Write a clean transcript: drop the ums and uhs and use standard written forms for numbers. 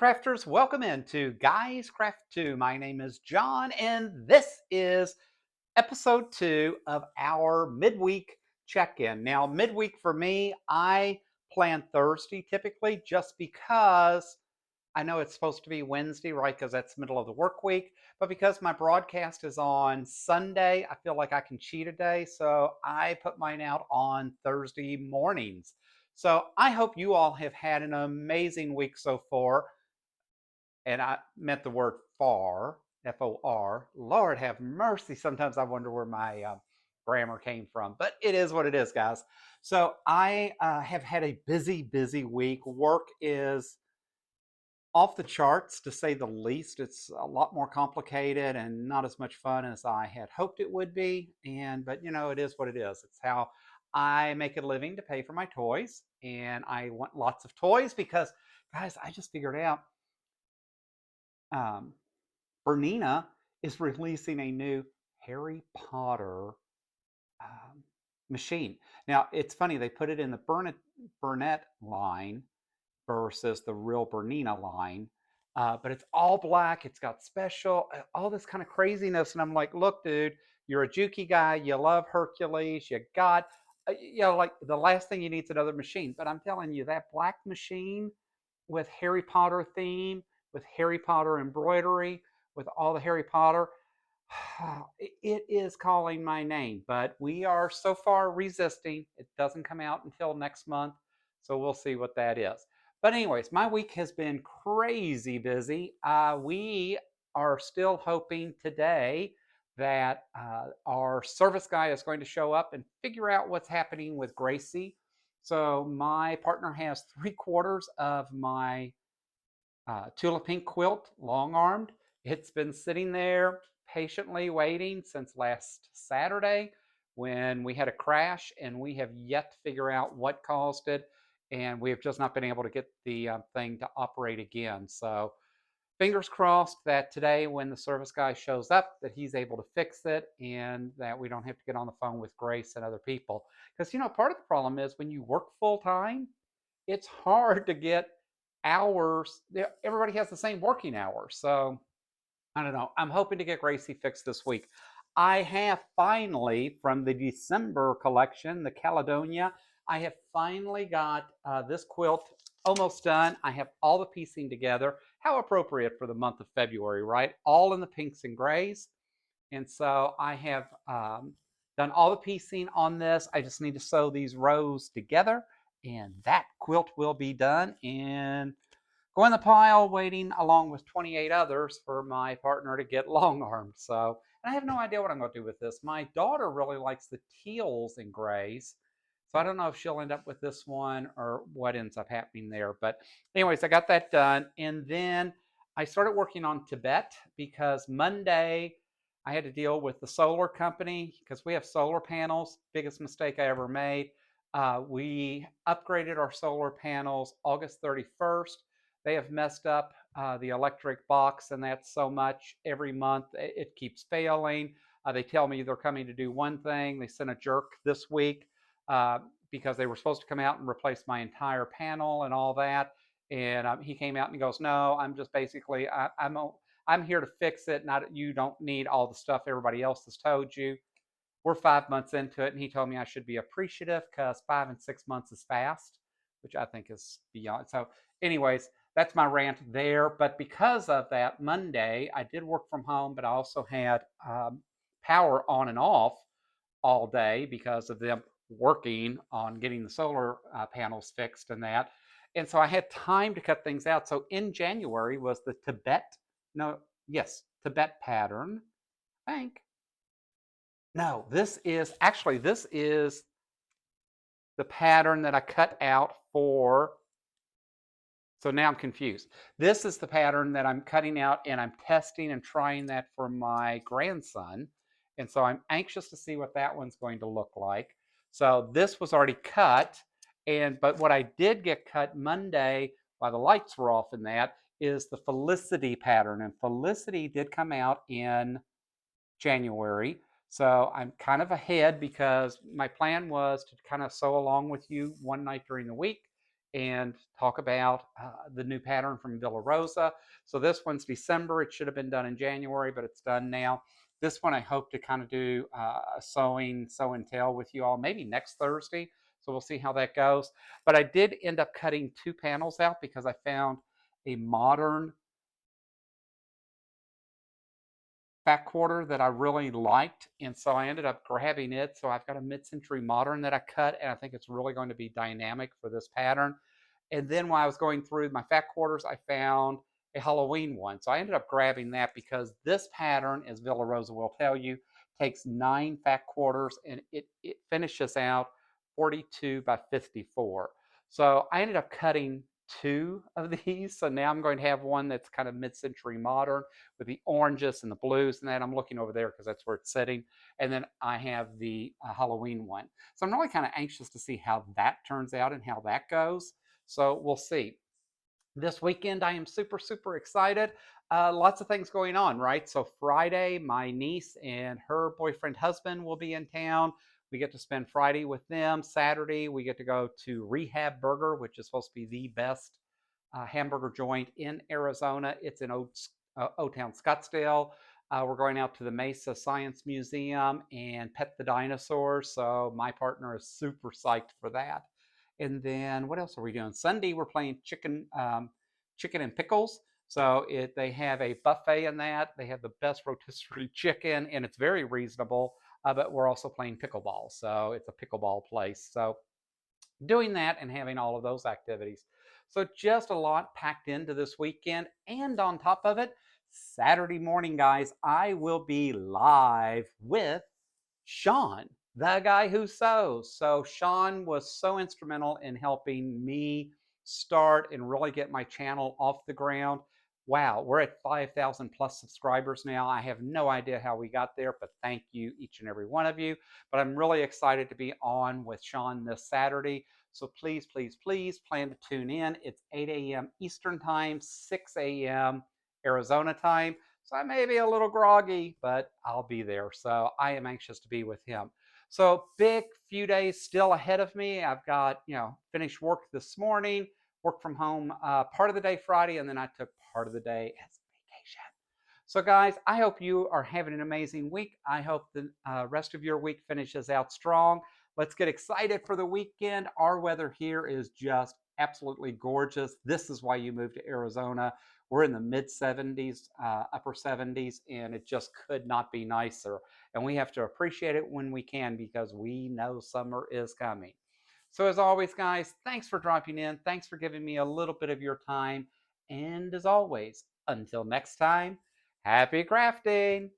crafters, welcome into Guys Craft 2. My name is John, and this is episode 2 of our midweek check-in. Now, midweek for me, I plan Thursday typically just because I know it's supposed to be Wednesday, right? Because that's the middle of the work week. But because my broadcast is on Sunday, I feel like I can cheat a day. So I put mine out on Thursday mornings. So I hope you all have had an amazing week so far. And I meant the word far, F-O-R. Lord have mercy. Sometimes I wonder where my grammar came from, but it is what it is, guys. So I have had a busy week. Work is off the charts, to say the least. It's a lot more complicated and not as much fun as I had hoped it would be. But it is what it is. It's how I make a living to pay for my toys. And I want lots of toys because, guys, I just figured out um, Bernina is releasing a new Harry Potter um, machine. Now, it's funny, they put it in the Burnett line versus the real Bernina line. But it's all black. It's got special, all this kind of craziness. And I'm like, look, dude, you're a Juki guy. You love Hercules. You got, like the last thing you need is another machine. But I'm telling you, that black machine with Harry Potter theme, with Harry Potter embroidery, with all the Harry Potter, it is calling my name. But we are so far resisting. It doesn't come out until next month. So we'll see what that is. But anyways, my week has been crazy busy. We are still hoping today that our service guy is going to show up and figure out what's happening with Gracie. So my partner has 3/4 of my tulip pink quilt, long armed. It's been sitting there patiently waiting since last Saturday when we had a crash, and we have yet to figure out what caused it. And we have just not been able to get the thing to operate again. So fingers crossed that today, when the service guy shows up, that he's able to fix it and that we don't have to get on the phone with Grace and other people. Because, part of the problem is when you work full time, it's hard to get hours. Everybody has the same working hours. So I don't know. I'm hoping to get Gracie fixed this week. I have finally, from the December collection, the Caledonia, I have finally got this quilt almost done. I have all the piecing together. How appropriate for the month of February, right? All in the pinks and grays. And so I have done all the piecing on this. I just need to sew these rows together, and that quilt will be done and go in the pile, waiting along with 28 others for my partner to get long armed. So, and I have no idea what I'm going to do with this. My daughter really likes the teals and grays. So I don't know if she'll end up with this one or what ends up happening there. But anyways, I got that done. And then I started working on Tibet because Monday I had to deal with the solar company because we have solar panels. Biggest mistake I ever made. We upgraded our solar panels August 31st. They have messed up the electric box, and that's so much every month. It keeps failing. They tell me they're coming to do one thing. They sent a jerk this week because they were supposed to come out and replace my entire panel and all that. And he came out and he goes, "No, I'm just basically I'm here to fix it. Not you don't need all the stuff everybody else has told you." We're 5 months into it, and he told me I should be appreciative because 5 and 6 months is fast, which I think is beyond. So, anyways, that's my rant there. But because of that, Monday I did work from home, but I also had power on and off all day because of them working on getting the solar panels fixed and that. And so I had time to cut things out. So in January was the no, yes, Tibet pattern. I think. No, this is the pattern that I cut out for. So now I'm confused. This is the pattern that I'm cutting out, and I'm testing and trying that for my grandson. And so I'm anxious to see what that one's going to look like. So this was already cut, but what I did get cut Monday while the lights were off in that is the Felicity pattern. And Felicity did come out in January. So I'm kind of ahead because my plan was to kind of sew along with you one night during the week and talk about the new pattern from Villa Rosa. So this one's December. It should have been done in January, but it's done now. This one I hope to kind of do a show and tell with you all maybe next Thursday. So we'll see how that goes. But I did end up cutting 2 panels out because I found a modern fat quarter that I really liked. And so I ended up grabbing it. So I've got a mid-century modern that I cut, and I think it's really going to be dynamic for this pattern. And then while I was going through my fat quarters, I found a Halloween one. So I ended up grabbing that because this pattern, as Villa Rosa will tell you, takes 9 fat quarters and it finishes out 42 by 54. So I ended up cutting 2 of these. So now I'm going to have one that's kind of mid-century modern with the oranges and the blues and that. I'm looking over there because that's where it's sitting. And then I have the Halloween one. So I'm really kind of anxious to see how that turns out and how that goes. So we'll see. This weekend, I am super, super excited. Lots of things going on, right? So Friday, my niece and her boyfriend husband will be in town. We get to spend Friday with them. Saturday, we get to go to Rehab Burger, which is supposed to be the best hamburger joint in Arizona. It's in O Town Scottsdale. We're going out to the Mesa Science Museum and pet the dinosaurs. So my partner is super psyched for that. And then what else are we doing? Sunday we're playing chicken and pickles. So they have a buffet in that. They have the best rotisserie chicken, and it's very reasonable. But we're also playing pickleball, so it's a pickleball place. So doing that and having all of those activities. So just a lot packed into this weekend. And on top of it, Saturday morning, guys, I will be live with Sean, the guy who sews. So Sean was so instrumental in helping me start and really get my channel off the ground. Wow, we're at 5,000 plus subscribers now. I have no idea how we got there, but thank you, each and every one of you. But I'm really excited to be on with Sean this Saturday. So please, please, please plan to tune in. It's 8 a.m. Eastern Time, 6 a.m. Arizona time. So I may be a little groggy, but I'll be there. So I am anxious to be with him. So big few days still ahead of me. I've got, finished work this morning, work from home part of the day Friday, and then I took part of the day as vacation. So, guys, I hope you are having an amazing week. I hope the rest of your week finishes out strong. Let's get excited for the weekend. Our weather here is just absolutely gorgeous. This is why you moved to Arizona. We're in the mid 70s, upper 70s, and it just could not be nicer. And we have to appreciate it when we can because we know summer is coming. So, as always, guys, thanks for dropping in. Thanks for giving me a little bit of your time. And as always, until next time, happy crafting!